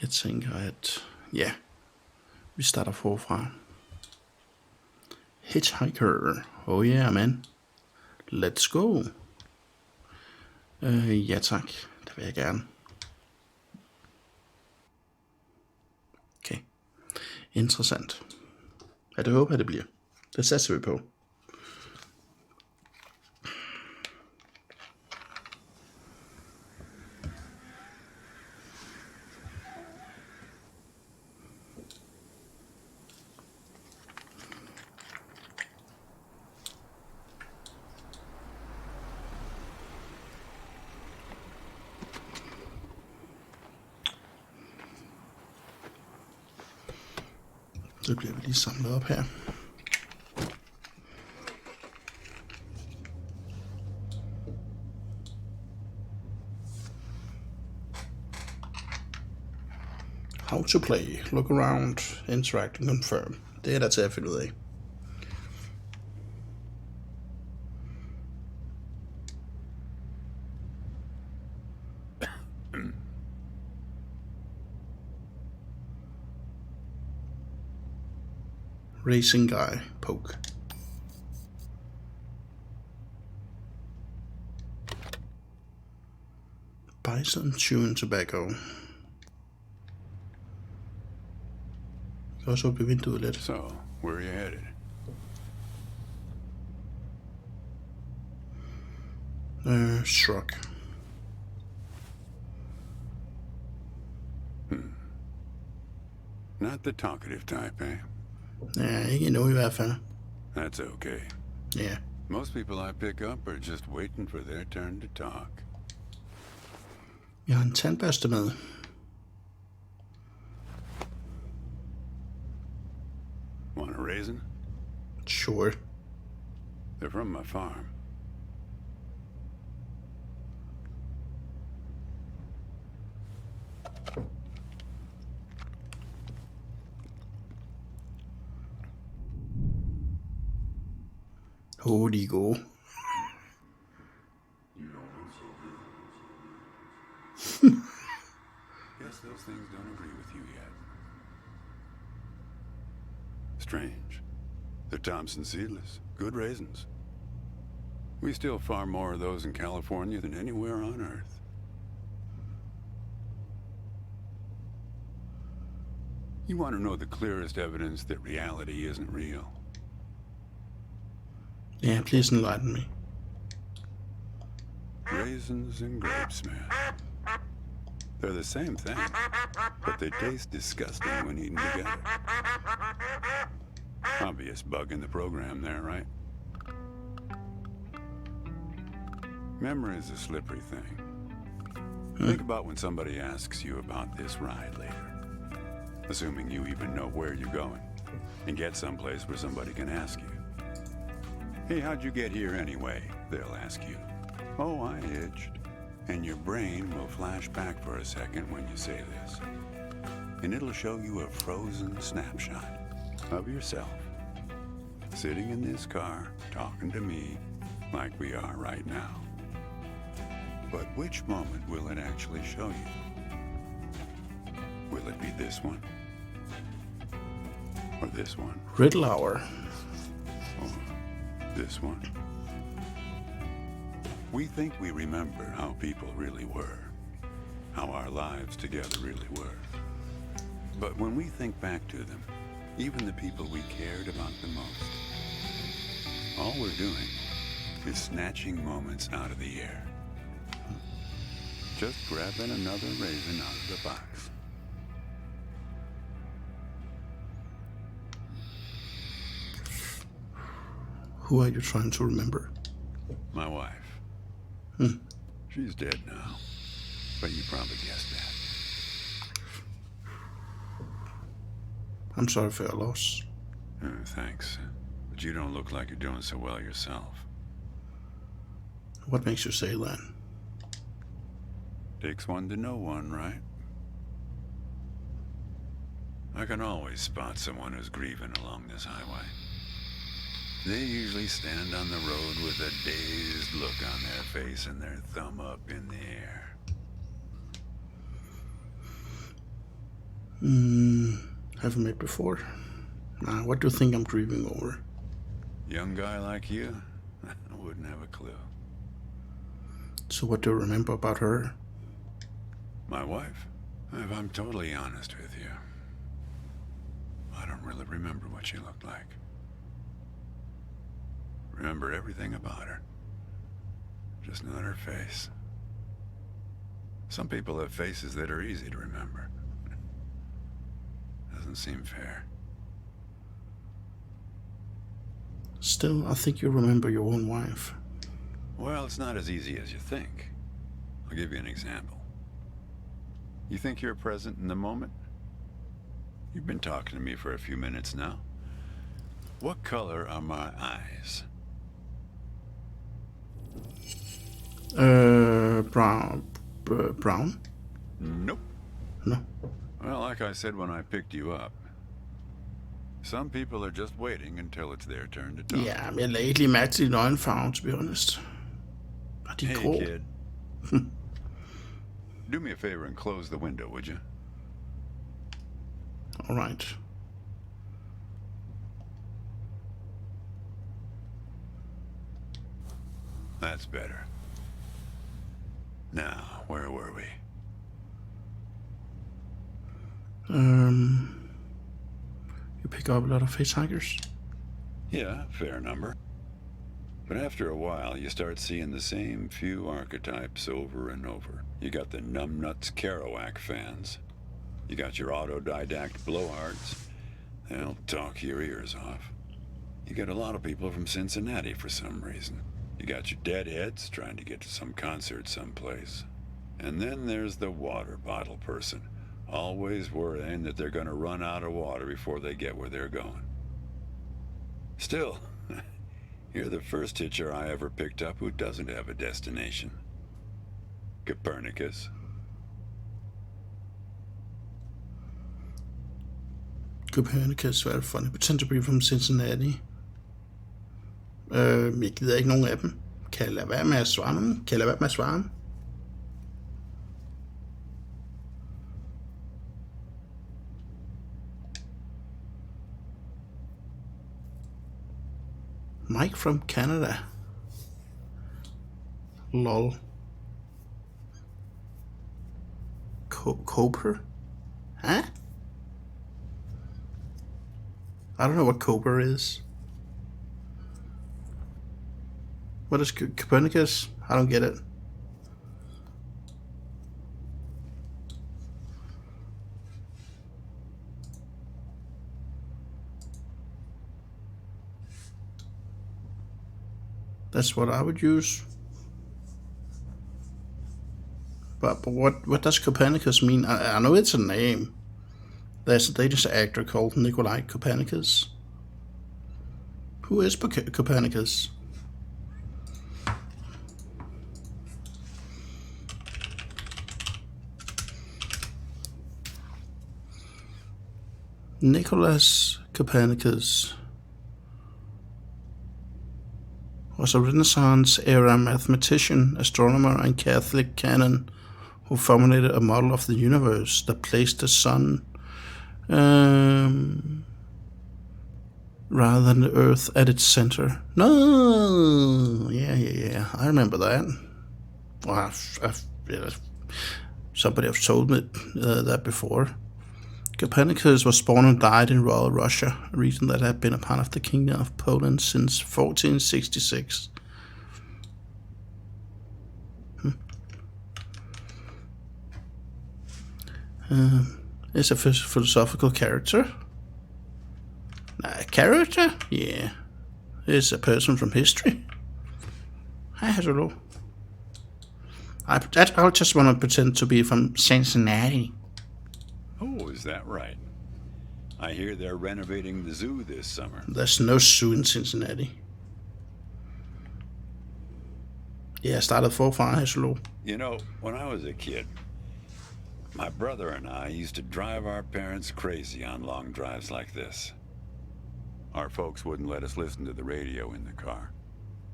Jeg tænker, at ja, vi starter forfra. Hitchhiker. Oh yeah, man. Let's go. Ja tak, det vil jeg gerne. Okay. Interessant. Ja, det håber jeg, det bliver. Det satser vi på. Så bliver vi lige samlet op her. How to play, look around, interact and confirm. Det er der til at finde ud af. Racing guy, poke. Bison chewing tobacco. Jeg kan også åbne vinduet lidt. So, where are you headed? Shrug. Not the talkative type, eh? Ja, ikke endnu i hvert fald. That's okay. Ja. Most people I pick up are just waiting for their turn to talk. Jeg har en tandbørste med. Want a raisin? Sure. They're from my farm. Oh, de er gode. Guess those things don't agree with you yet. Strange. They're Thompson seedless. Good raisins. We still farm more of those in California than anywhere on Earth. You want to know the clearest evidence that reality isn't real? Yeah, please enlighten me. Raisins and grapes, man. They're the same thing, but they taste disgusting when eaten together. Obvious bug in the program there, right? Memory is a slippery thing. Think about when somebody asks you about this ride later, assuming you even know where you're going, and get someplace where somebody can ask you. Hey, how'd you get here anyway? They'll ask you. Oh, I hitched. And your brain will flash back for a second when you say this. And it'll show you a frozen snapshot of yourself, sitting in this car, talking to me like we are right now. But which moment will it actually show you? Will it be this one? Or this one? Riddle hour. Or this one? We think we remember how people really were, how our lives together really were. But when we think back to them, even the people we cared about the most, all we're doing is snatching moments out of the air. Just grabbing another raisin out of the box. Who are you trying to remember? My wife. She's dead now, but you probably guessed that. I'm sorry for your loss. Thanks, but you don't look like you're doing so well yourself. What makes you say that? Takes one to know one, right? I can always spot someone who's grieving along this highway. They usually stand on the road with a dazed look on their face and their thumb up in the air. Haven't met before. Nah, what do you think I'm grieving over? Young guy like you? I wouldn't have a clue. So what do you remember about her? My wife? If I'm totally honest with you, I don't really remember what she looked like. Remember everything about her. Just not her face. Some people have faces that are easy to remember. Doesn't seem fair. Still, I think you remember your own wife. Well, it's not as easy as you think. I'll give you an example. You think you're present in the moment? You've been talking to me for a few minutes now. What color are my eyes? Brown. Brown? Nope. No. Well, like I said when I picked you up, some people are just waiting until it's their turn to talk. Ja, men jeg lagde ikke lige mærke til din øjenfarve, to be honest. Og de er Hey, grå. kid. Do me a favor and close the window, would you? Alright. That's better. Now, where were we? You pick up a lot of hitchhikers? Yeah, fair number. But after a while, you start seeing the same few archetypes over and over. You got the numbnuts Kerouac fans. You got your autodidact blowhards. They'll talk your ears off. You get a lot of people from Cincinnati for some reason. You got your deadheads trying to get to some concert someplace. And then there's the water bottle person, always worrying that they're going to run out of water before they get where they're going. Still, you're the first hitcher I ever picked up who doesn't have a destination. Copernicus. Copernicus, very funny. Pretend to be from Cincinnati. Jeg gider ikke nogen af dem. Kan jeg lade være med at svare dem? Kan jeg lade være med at svare dem? Mike from Canada. Lol. Cooper? Huh? I don't know what Cooper is. What is Copernicus? I don't get it. That's what I would use. But what does Copernicus mean? I know it's a name. There's a Danish actor called Nikolai Copernicus. Who is Copernicus? Nicholas Copernicus was a Renaissance-era mathematician, astronomer, and Catholic canon who formulated a model of the universe that placed the sun rather than the Earth at its center. No, yeah, I remember that. Well, somebody has told me that before. Copernicus was born and died in Royal Russia, a region that had been a part of the Kingdom of Poland since 1466. Is a philosophical character. A character? Yeah. Is a person from history. I don't know. I just want to pretend to be from Cincinnati. Oh, is that right? I hear they're renovating the zoo this summer. There's no zoo in Cincinnati. Yeah, I started forfra, hello. You know, when I was a kid, my brother and I used to drive our parents crazy on long drives like this. Our folks wouldn't let us listen to the radio in the car.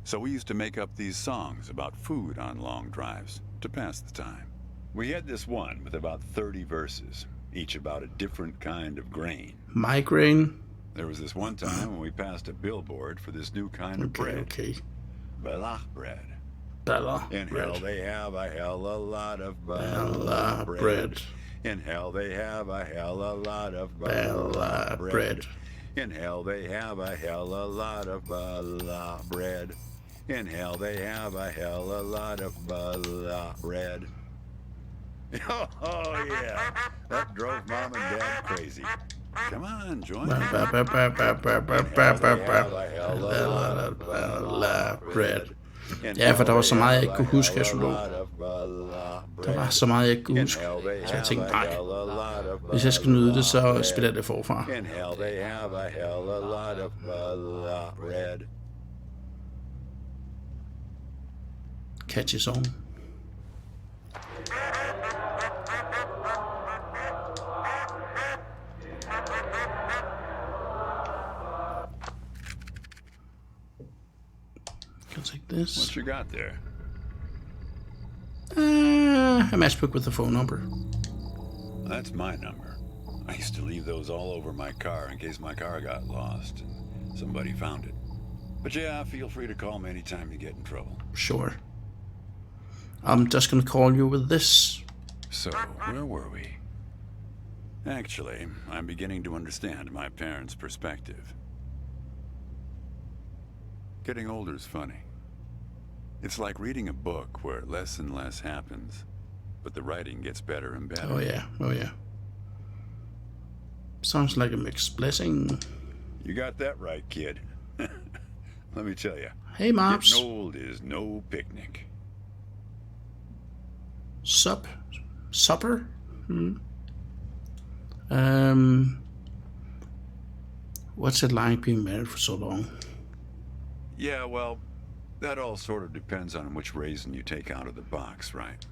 So we used to make up these songs about food on long drives to pass the time. We had this one with about 30 verses. each about a different kind of grain. Migraine. There was this one time when we passed a billboard for this new kind of bread. Okay. Bella bread. Bella In bread. hell they have a hell a lot of Bella bread. In hell they have a hell a lot of Bella bread. In hell they have a hell a lot of bella bread. In hell they have a hell a lot of bella bread. Oh yeah, that drove Mom and Dad crazy. Come on, join me. Bella bread. Ja, for der var så meget, jeg ikke kunne huske, jeg slog. Der var så meget, jeg ikke kunne huske. Så jeg tænkte, nej, hvis jeg skal nyde det, så spiller jeg det forfra. Catchy song. I'll take this. What you got there? A matchbook with the phone number. That's my number. I used to leave those all over my car in case my car got lost and somebody found it. But yeah, feel free to call me anytime you get in trouble. Sure. I'm just gonna call you with this. So, where were we? Actually, I'm beginning to understand my parents' perspective. Getting older is funny. It's like reading a book where less and less happens, but the writing gets better and better. Oh yeah, oh yeah. Sounds like a mixed blessing. You got that right, kid. Let me tell you. Hey, Mops. Getting old is no picnic. Supper? What's it like being married for so long? Yeah, well, that all sort of depends on which raisin you take out of the box, right?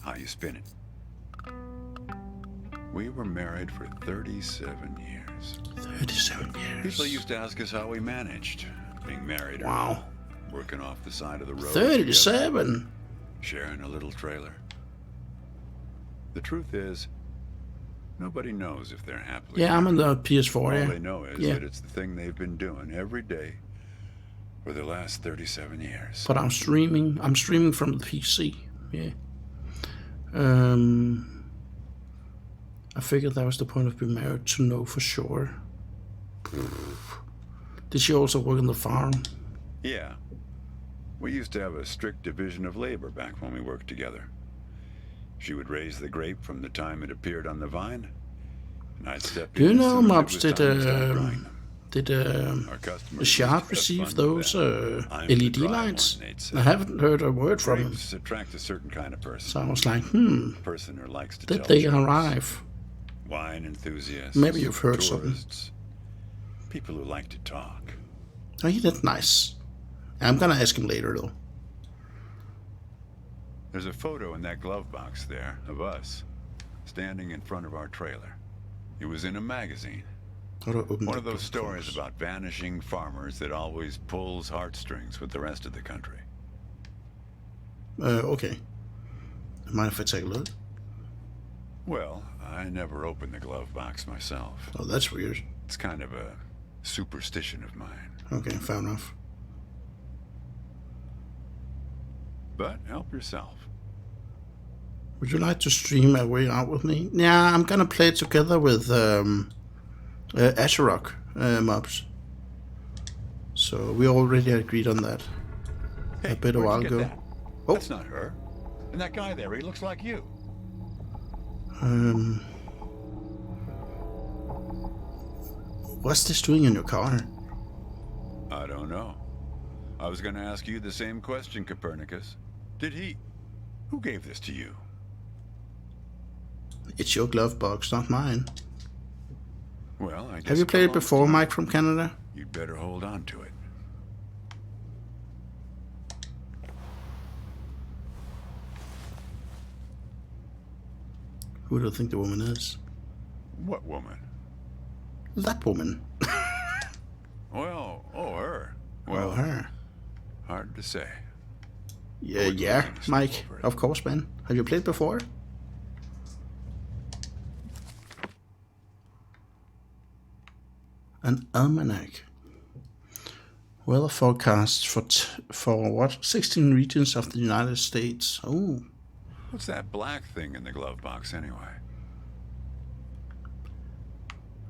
How you spin it. We were married for 37 years. 37 years. People used to ask us how we managed being married. Wow. Working off the side of the road. 37? Together, sharing a little trailer. The truth is, nobody knows if they're happily Yeah, I'm on married. the PS4, All yeah. they know is that it's the thing they've been doing every day for the last 37 years. But I'm streaming from the PC, yeah. I figured that was the point of being married, to know for sure. Did she also work on the farm? Yeah. We used to have a strict division of labor back when we worked together. She would raise the grape from the time it appeared on the vine, and I'd step in. Do you know, as soon as it Mops, was did time to start drying them. the Our customers the shard used to have receive fun with those that. I'm the LED dry lights? one, they'd say. I haven't heard a word from them. Grapes attract a certain kind of person. So I was like, A person who likes to did tell they jokes. arrive? Wine enthusiasts. Maybe you've heard something. tourists, people who like to talk. Oh, he did nice. I'm gonna ask him later, though. There's a photo in that glove box there of us, standing in front of our trailer. It was in a magazine. One of those stories about vanishing farmers that always pulls heartstrings with the rest of the country. Okay. Mind if I take a look? Well, I never opened the glove box myself. Oh, that's weird. It's kind of a superstition of mine. Okay, fair enough. But help yourself. Would you like to stream a way out with me? Yeah, I'm gonna play together with Asherock Mops. So we already agreed on that Hey, a bit a where'd while you get ago. that? Oh. That's not her. And that guy there, he looks like you. What's this doing in your car? I don't know. I was going to ask you the same question, Copernicus. Did he... Who gave this to you? It's your glove box, not mine. Well, I guess... Have you played it belongs before, to Mike from Canada? You'd better hold on to it. Who do you think the woman is? What woman? That woman. Well, her. Oh, Well, her. hard to say. Yeah, Mike. Of course, man. Have you played before? An almanac. Weather forecasts for what? 16 regions of the United States. Oh. What's that black thing in the glove box anyway?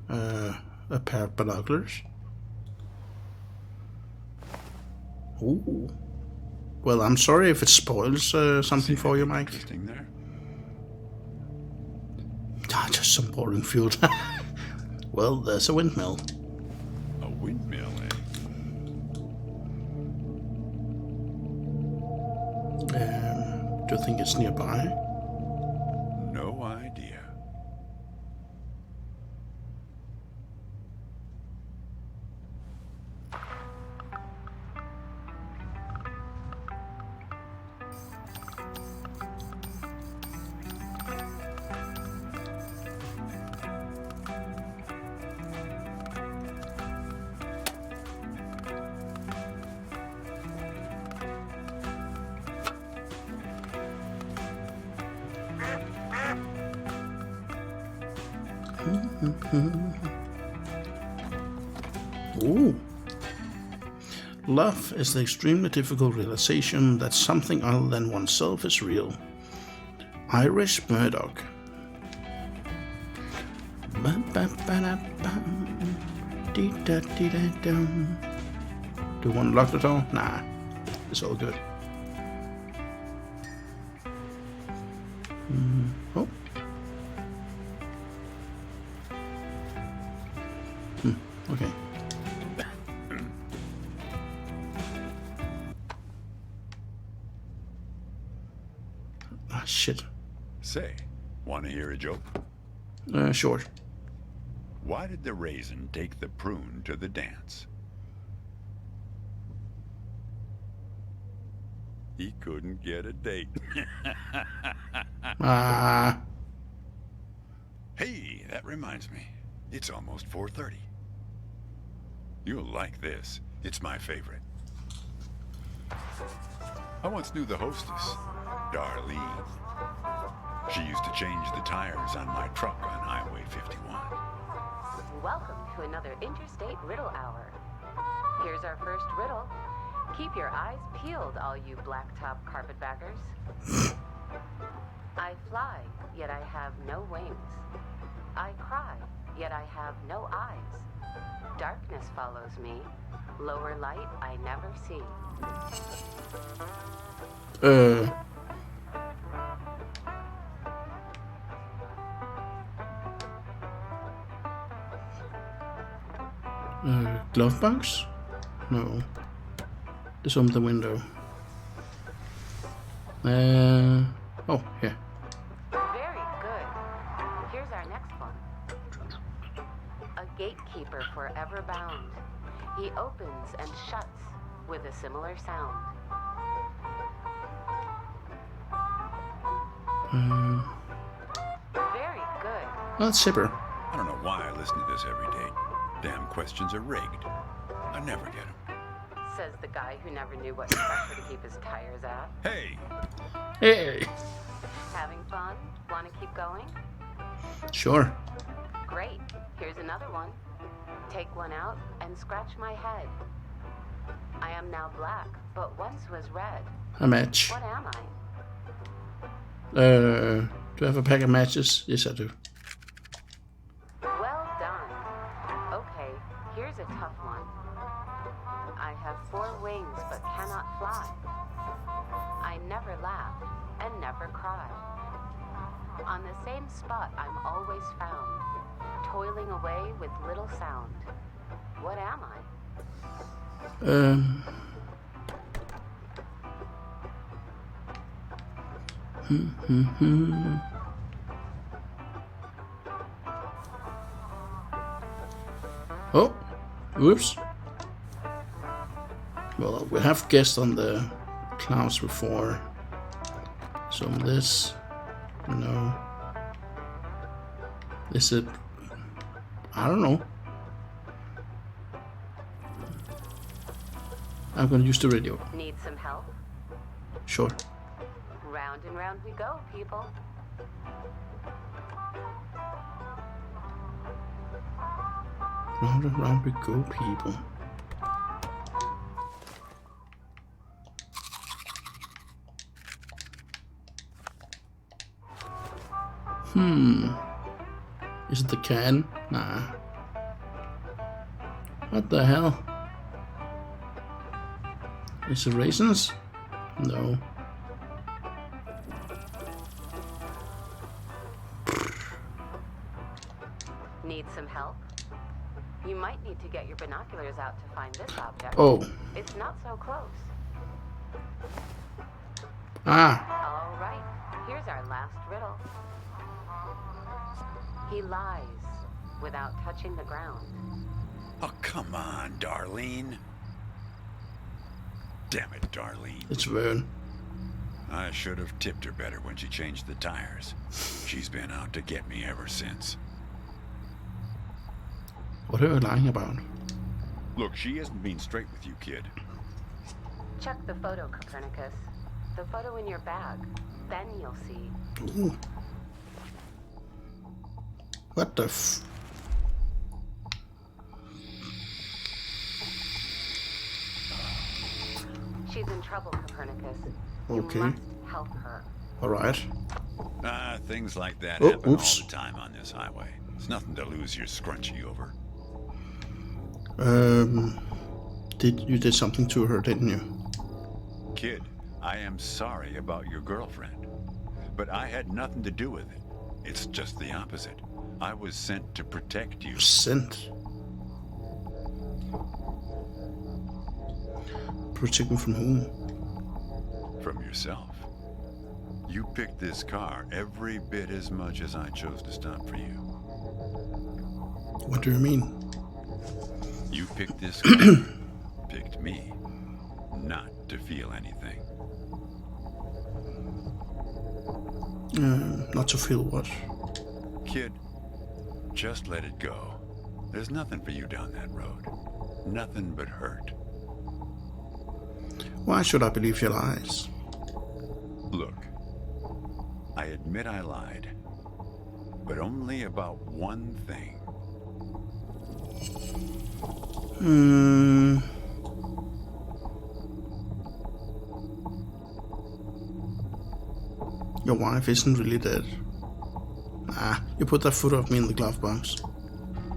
A pair of binoculars. Ooh. Well, I'm sorry if it spoils something for you, Mike. Interesting there. Just some boring fuel. Well, there's a windmill. A windmill, eh? Do you think it's nearby? No idea. Ooh. Love is the extremely difficult realization that something other than oneself is real. Irish Murdoch. Do you want to lock the door? Nah, it's all good. Oh. Okay. Ah, shit. Say, want to hear a joke? Sure. Why did the raisin take the prune to the dance? He couldn't get a date. Ah. Hey, that reminds me. It's almost 4:30. You'll like this. It's my favorite. I once knew the hostess, Darlene. She used to change the tires on my truck on Highway 51. Welcome to another Interstate Riddle Hour. Here's our first riddle. Keep your eyes peeled, all you blacktop carpetbaggers. I fly, yet I have no wings. I cry, yet I have no eyes. Darkness follows me. Lower light I never see. Glove box? No. Just open the window. Oh, yeah. Very good. Here's our next one. A gatekeeper forever bound. He opens and shuts with a similar sound. Very good. That's Zipper. I don't know why I listen to this every day. Damn questions are rigged. I never get them. Says the guy who never knew what pressure to keep his tires at. Hey! Hey! Having fun? Want to keep going? Sure. Great. Here's another one. Take one out and scratch my head. I am now black, but once was red. A match. What am I? Do I have a pack of matches? Yes, I do. Well done. Okay, here's a tough one. I have 4 wings but cannot fly. I never laugh and never cry. On the same spot I'm always found, toiling away with little sound. What am I? Oh, whoops. Well, we have guessed on the clouds before. So this, no. Is it? I don't know. I'm gonna use the radio. Need some help? Sure. Round and round we go, people. Round and round we go, people. Is it the can? Nah. What the hell? Is it raisins? No. Need some help? You might need to get your binoculars out to find this object. Oh. It's not so close. Ah. All right, here's our last riddle. He lies without touching the ground. Oh, come on, Darlene. Damn it, Darlene. It's Vern. I should have tipped her better when she changed the tires. She's been out to get me ever since. What are you lying about? Look, she isn't being straight with you, kid. Check the photo, Copernicus. The photo in your bag. Then you'll see. Ooh. What the She's in trouble, Copernicus. Okay. You must help her. Alright. Things like that Oh, happen oops. all the time on this highway. It's nothing to lose your scrunchie over. You did something to her, didn't you? Kid, I am sorry about your girlfriend. But I had nothing to do with it. It's just the opposite. I was sent to protect you. Sent. Protect me from whom? From yourself. You picked this car every bit as much as I chose to stop for you. What do you mean? You picked this car, picked me, not to feel anything. Not to feel what? Kid, just let it go. There's nothing for you down that road. Nothing but hurt. Why should I believe your lies? Look, I admit I lied, but only about one thing. Your wife isn't really dead. Ah, you put that photo of me in the glove box.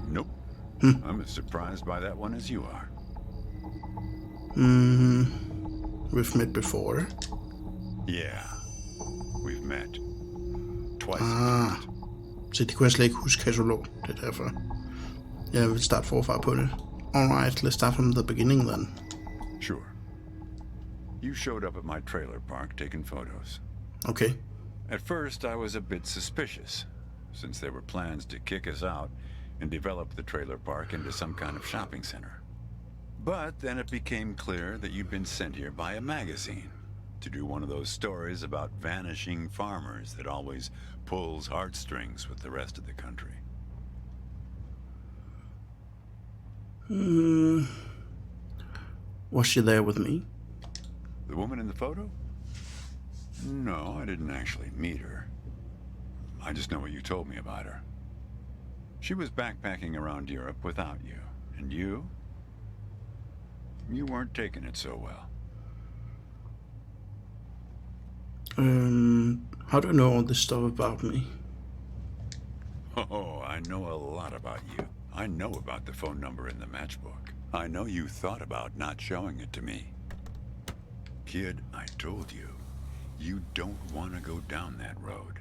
Nope. I'm as surprised by that one as you are. We've met before. Yeah, we've met. Twice. Ah, så det kunne jeg slet ikke huske katalog. Det er derfor. Jeg vil starte forfra på det. Alright, let's start from the beginning then. Sure. You showed up at my trailer park taking photos. Okay. At first, I was a bit suspicious, since there were plans to kick us out and develop the trailer park into some kind of shopping center. But then it became clear that you'd been sent here by a magazine to do one of those stories about vanishing farmers that always pulls heartstrings with the rest of the country. Was she there with me? The woman in the photo? No, I didn't actually meet her. I just know what you told me about her. She was backpacking around Europe without you. And you? You weren't taking it so well. How do you know all this stuff about me? Oh, I know a lot about you. I know about the phone number in the matchbook. I know you thought about not showing it to me. Kid, I told you, you don't want to go down that road.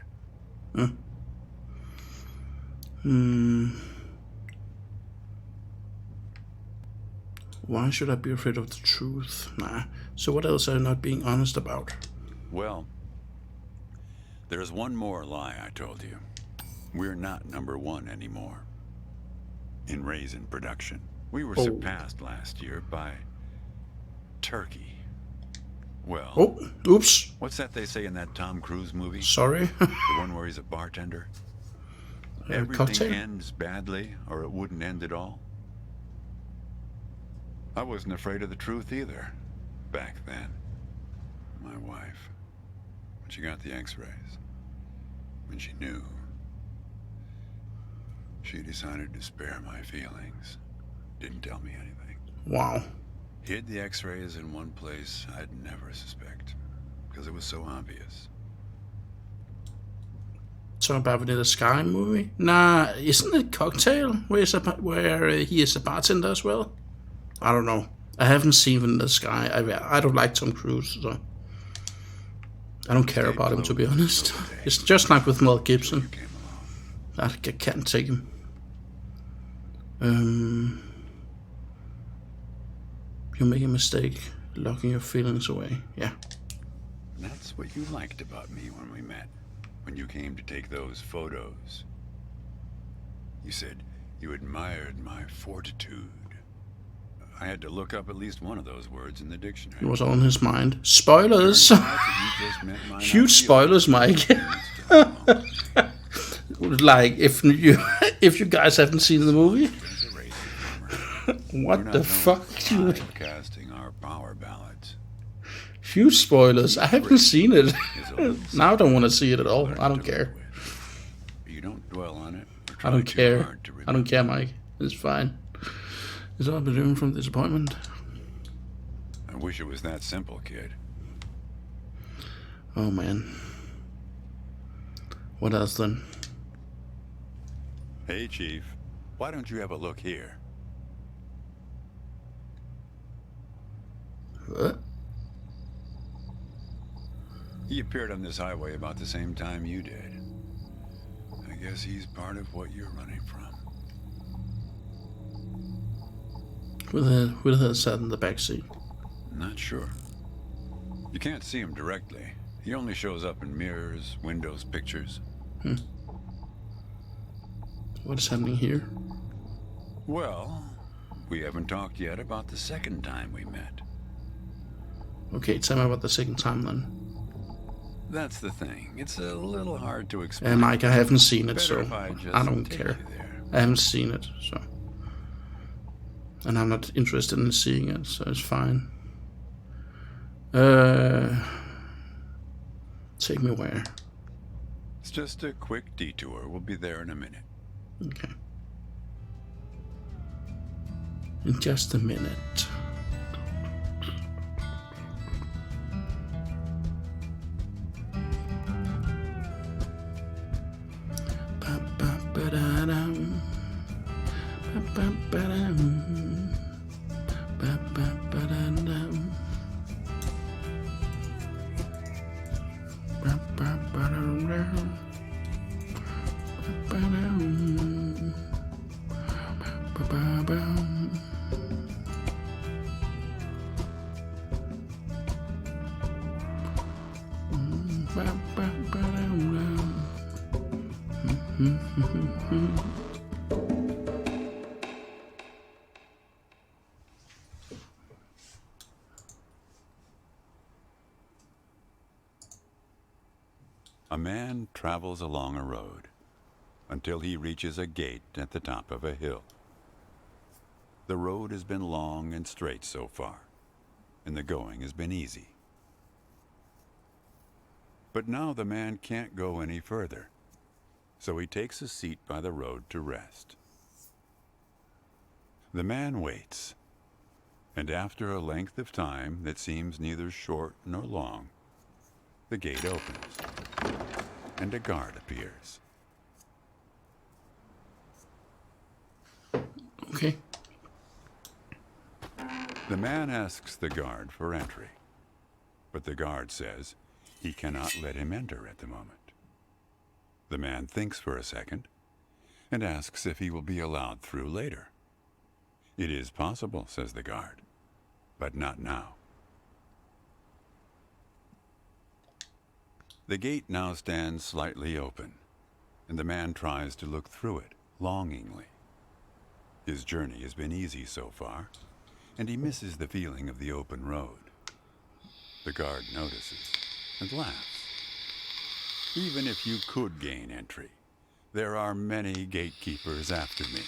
Why should I be afraid of the truth? Nah. So what else are you not being honest about? Well, there's one more lie I told you. We're not #1 anymore. In raisin production. We were surpassed last year by Turkey. Well, Oh, oops. what's that they say in that Tom Cruise movie? Sorry. The one where he's a bartender? Everything Cocktail? ends badly, or it wouldn't end at all. I wasn't afraid of the truth either, back then. My wife, when she got the x-rays, when she knew, she decided to spare my feelings. Didn't tell me anything. Wow. Hid the x-rays in one place I'd never suspect, because it was so obvious. Talking about Vanilla Sky movie? Nah, isn't it Cocktail where he is a bartender as well? I don't know. I haven't seen Vanilla Sky. I don't like Tom Cruise, so I don't care about him, to be honest. It's just like with Mel Gibson. I can't take him. You make a mistake, locking your feelings away. Yeah. That's what you liked about me when we met. When you came to take those photos. You said you admired my fortitude. I had to look up at least one of those words in the dictionary. It was on his mind. Spoilers! Huge spoilers, Mike. Like, if you guys haven't seen the movie. What the fuck, dude? Casting our power ballots. Huge spoilers. I haven't seen it. Now I don't want to see it at all. I don't care. You don't dwell on it. I don't care. I don't care, Mike. It's fine. It's all I've been doing from disappointment. I wish it was that simple, kid. Oh, man. What else, then? Hey, Chief. Why don't you have a look here? What? He appeared on this highway about the same time you did. I guess he's part of what you're running from. With her sat in the back seat. Not sure. You can't see him directly. He only shows up in mirrors, windows, pictures. What is happening here? Well, we haven't talked yet about the second time we met. Okay, tell me about the second time then. That's the thing. It's a little hard to explain. Mike, I haven't seen it, Better so if I just I don't take care. you there. I haven't seen it, so. And I'm not interested in seeing it, so it's fine. Take me where? It's just a quick detour. We'll be there in a minute. Okay. In just a minute. Ba-ba-ba-da-dum. Ba-ba-ba-dum. Ba-ba-ba-da-dum. Ba-ba-ba-da-dum. Ba-ba-dum. Ba-ba-bum. Ba-ba-ba-dum. A man travels along a road until he reaches a gate at the top of a hill. The road has been long and straight so far, and the going has been easy. But now the man can't go any further, so he takes a seat by the road to rest. The man waits, and after a length of time that seems neither short nor long, the gate opens, and a guard appears. Okay. The man asks the guard for entry, but the guard says he cannot let him enter at the moment. The man thinks for a second and asks if he will be allowed through later. It is possible, says the guard, but not now. The gate now stands slightly open, and the man tries to look through it longingly. His journey has been easy so far, and he misses the feeling of the open road. The guard notices and laughs. Even if you could gain entry, there are many gatekeepers after me.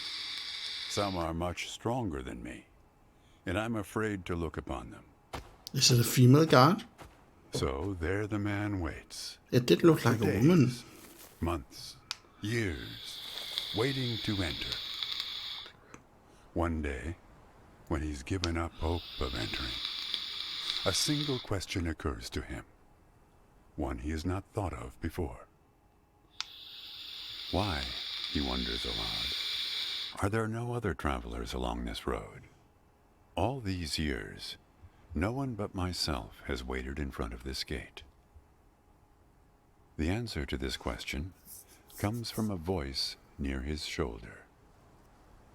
Some are much stronger than me, and I'm afraid to look upon them. Is it a female guard? So there the man waits. It did look like a woman. Months, years, waiting to enter. One day, when he's given up hope of entering, a single question occurs to him, one he has not thought of before. Why, he wonders aloud, are there no other travelers along this road? All these years, no one but myself has waited in front of this gate. The answer to this question comes from a voice near his shoulder.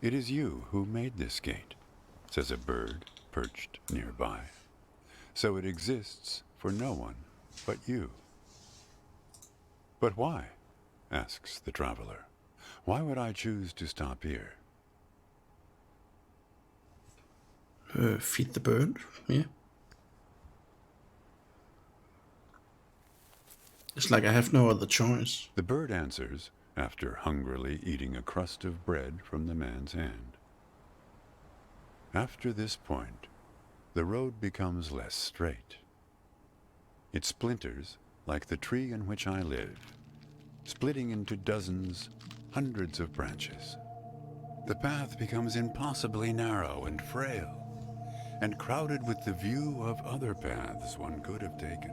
It is you who made this gate, says a bird perched nearby. So it exists for no one but you. But why? Asks the traveler. Why would I choose to stop here? Feed the bird, yeah. It's like I have no other choice. The bird answers after hungrily eating a crust of bread from the man's hand. After this point, the road becomes less straight. It splinters like the tree in which I live, splitting into dozens, hundreds of branches. The path becomes impossibly narrow and frail, and crowded with the view of other paths one could have taken.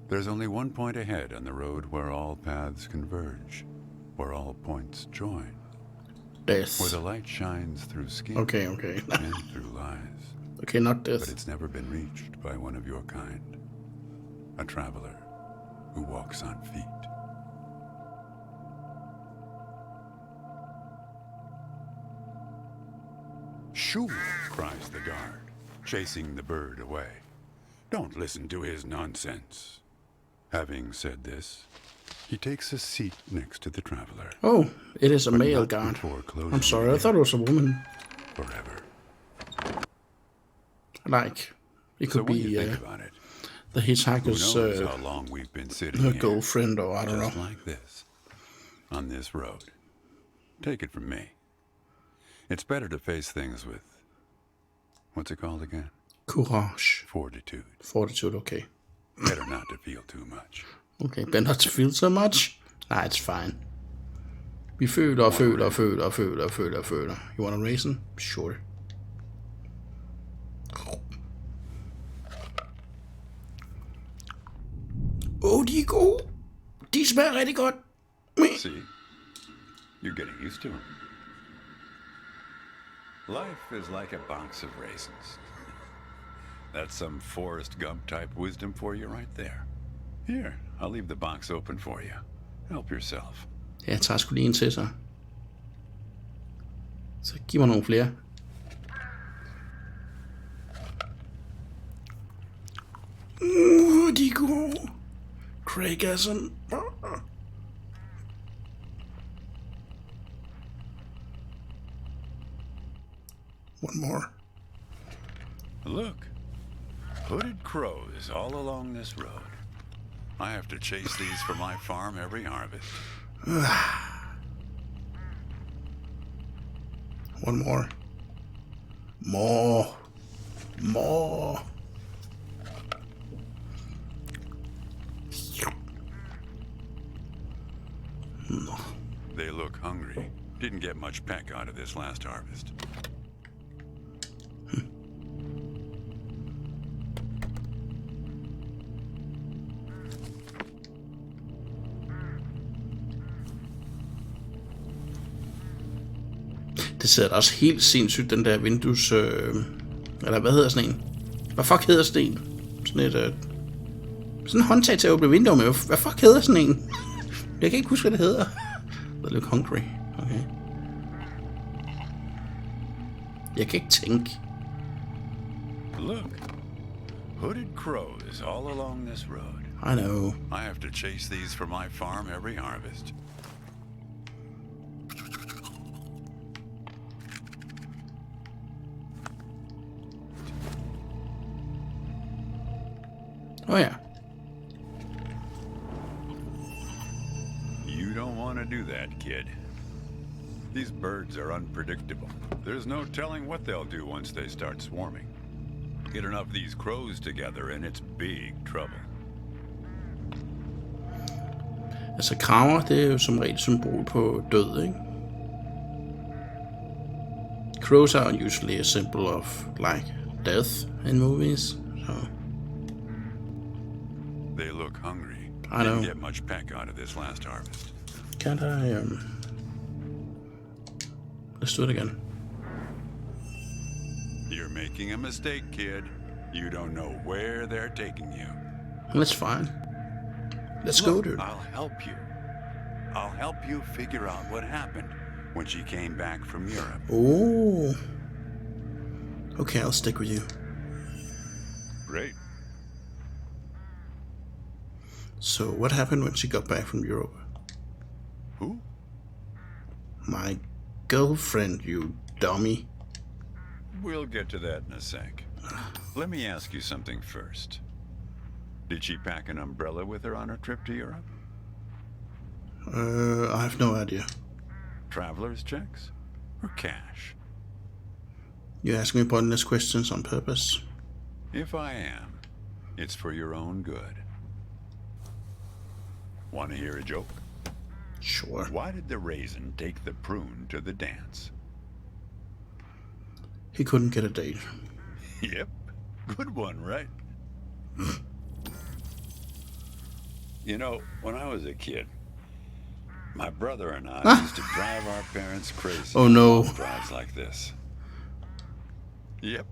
There's only one point ahead on the road where all paths converge, where all points join, Death. where the light shines through skin Okay. and through lies. Okay, not death. But it's never been reached by one of your kind, a traveler who walks on feet. Shoo! Cries the guard, chasing the bird away. Don't listen to his nonsense. Having said this, he takes a seat next to the traveler. Oh, it is a But male not guard. before closing I'm sorry, I the thought it was a woman. forever. Like, it So could when you be think about it, the who hitchhiker's knows how long we've been sitting her here, girlfriend, or I don't just know. like this, on this road. Take it from me. It's better to face things with, what's it called again? Courage. Fortitude. Fortitude, okay. Better not to feel too much. Okay, better not to feel so much. Nah, it's fine. Vi føler. You want a raisin? Sure. De er gode. De smager rigtig godt. See? You're getting used to them. Life is like a box of raisins. That's some Forrest Gump type wisdom for you right there. Here, I'll leave the box open for you. Help yourself. Jeg tager sgu lige en til sig. Så giv mig nogle flere. De er gode. Craig er sådan. One more. Look, hooded crows all along this road. I have to chase these for my farm every harvest. One more. More. They look hungry. Didn't get much peck out of this last harvest. Det sidder da også helt sindssygt, den der vindues... eller hvad hedder sådan en? Hvad fuck hedder sådan en? Sådan et... sådan en håndtag til at åbne vinduer med. Hvad fuck hedder sådan en? Jeg kan ikke huske, hvad det hedder. Det er lidt hungry. Okay. Jeg kan ikke tænke. Look, hooded crows all along this road. I know. I have to chase these for my farm every harvest. Oh ja. You don't want to do that, kid. These birds are unpredictable. There's no telling what they'll do once they start swarming. Get enough of these crows together and it's big trouble. Altså kraver, det er jo som regel symbol på død, ikke? Crows are usually a symbol of, like, death in movies, so... They look hungry. I know. Didn't get much peck out of this last harvest. Can't I, Let's do it again. You're making a mistake, kid. You don't know where they're taking you. That's fine. Let's go, dude. I'll help you. I'll help you figure out what happened when she came back from Europe. Oh. Okay, I'll stick with you. Great. So, what happened when she got back from Europe? Who? My girlfriend, you dummy. We'll get to that in a sec. Let me ask you something first. Did she pack an umbrella with her on her trip to Europe? I have no idea. Traveler's checks? Or cash? You ask me pointless questions on purpose. If I am, it's for your own good. Want to hear a joke? Sure. Why did the raisin take the prune to the dance? He couldn't get a date. Yep. Good one, right? You know, when I was a kid, my brother and I used to drive our parents crazy. Oh no. On drives like this. Yep.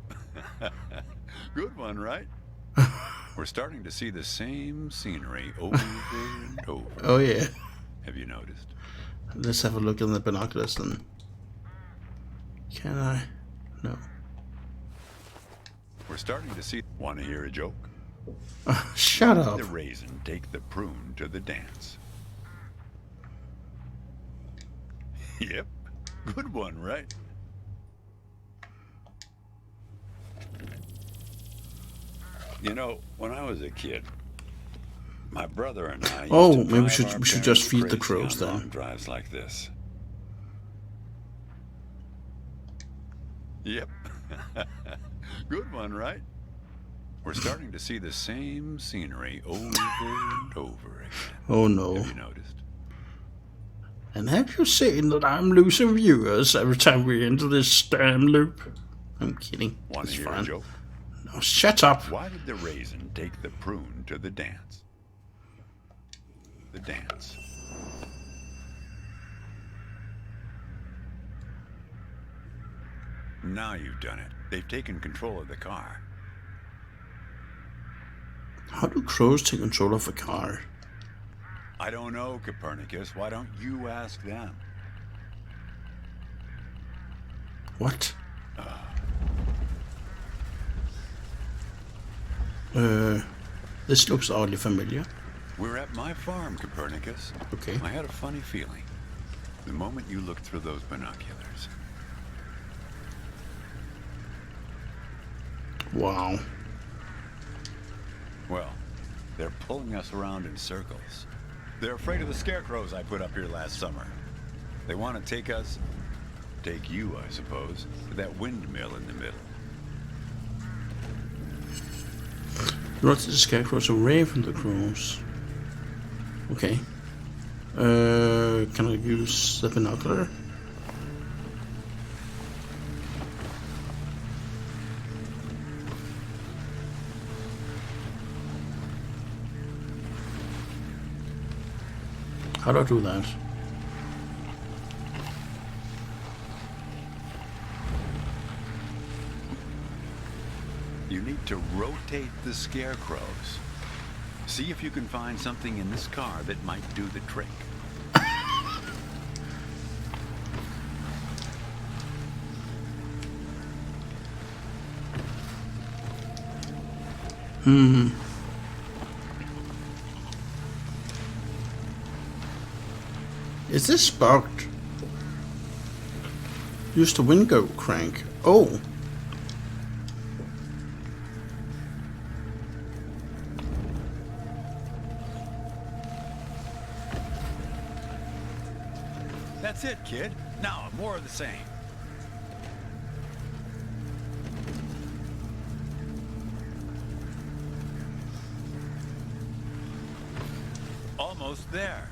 Good one, right? We're starting to see the same scenery over and over. Oh yeah. Have you noticed? Let's have a look in the binoculars then. Can I? No. We're starting to see... Want to hear a joke? Shut up. The raisin take the prune to the dance. Yep. Good one, right? You know, when I was a kid, my brother and I used to maybe we drive should our just feed the parents crows crazy on then. long drives like this. Yep. Good one, right? We're starting to see the same scenery over and over again. Oh no. Have you noticed? And have you seen that I'm losing viewers every time we enter this damn loop? I'm kidding. Want It's to hear fine. a joke? No, shut up. Why did the raisin take the prune to the dance? The dance. Now you've done it. They've taken control of the car. How do crows take control of a car? I don't know, Copernicus. Why don't you ask them? What? This looks oddly familiar. We're at my farm, Copernicus. Okay. I had a funny feeling the moment you looked through those binoculars. Wow. Well, they're pulling us around in circles. They're afraid of the scarecrows I put up here last summer. They want to take you, I suppose, to that windmill in the middle. Not the scarecrows away from the crows. Okay. Can I use the binocular? How do I do that? You need to rotate the scarecrows. See if you can find something in this car that might do the trick. Is this bugged? Use the window crank. Oh. That's it, kid. Now, more of the same. Almost there.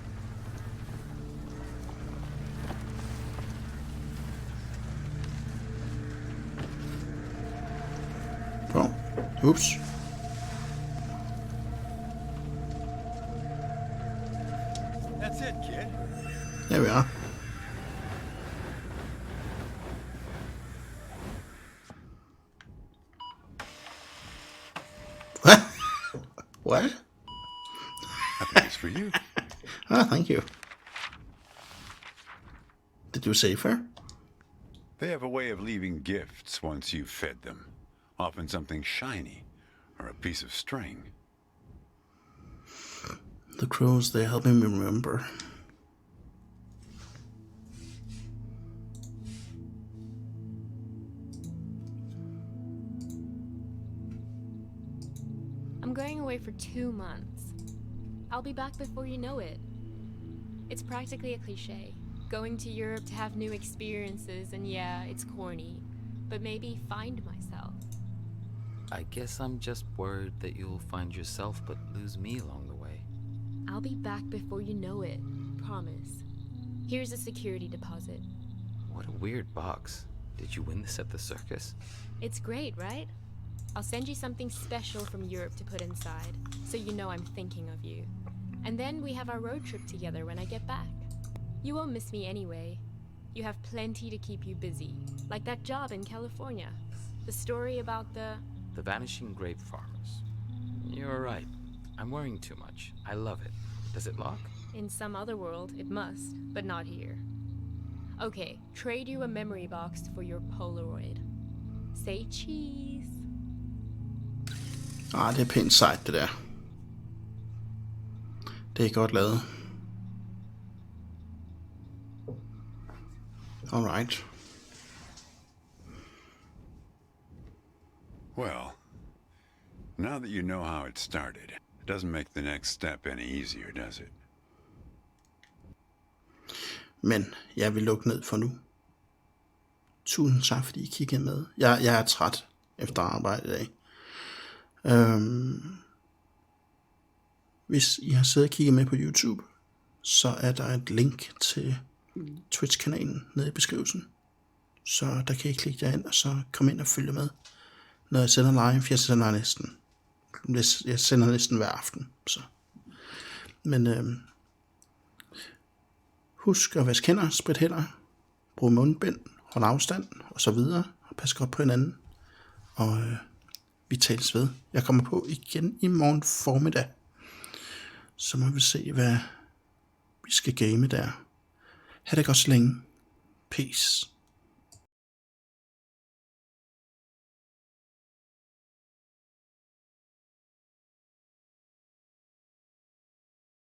Ups. That's it, kid. Der vi er. What? What? I think it's for you. Ah, thank you. Did you save her? They have a way of leaving gifts once you've fed them. Often something shiny or a piece of string. The crows, they're helping me remember. I'm going away for 2 months. I'll be back before you know it. It's practically a cliche. Going to Europe to have new experiences, and yeah, it's corny. But maybe find myself. I guess I'm just worried that you'll find yourself but lose me along the way. I'll be back before you know it. Promise. Here's a security deposit. What a weird box. Did you win this at the circus? It's great, right? I'll send you something special from Europe to put inside, so you know I'm thinking of you. And then we have our road trip together when I get back. You won't miss me anyway. You have plenty to keep you busy, like that job in California. The story about the vanishing grape farmers. You're right. I'm worrying too much. I love it. Does it lock? In some other world, it must, but not here. Okay, trade you a memory box for your Polaroid. Say cheese. Ah, det er pænt sejt, det der. Det er godt lavet. Alright. Well, now that you know how it started, it doesn't make the next step any easier, does it? Men jeg vil lukke ned for nu. Tusind tak, fordi I kiggede med. Jeg er træt efter arbejde i dag. Hvis I har siddet og kigget med på YouTube, så er der et link til Twitch-kanalen nede i beskrivelsen. Så der kan I klikke derind, og så komme ind og følge med, når jeg sender live. Jeg sender næsten hver aften. Så. Men husk at vaske hænder, sprit hænder, brug mundbind, hold afstand og så videre, og pas godt på hinanden. Og vi tales ved. Jeg kommer på igen i morgen formiddag. Så må vi se, hvad vi skal game der. Ha' det godt så længe. Peace.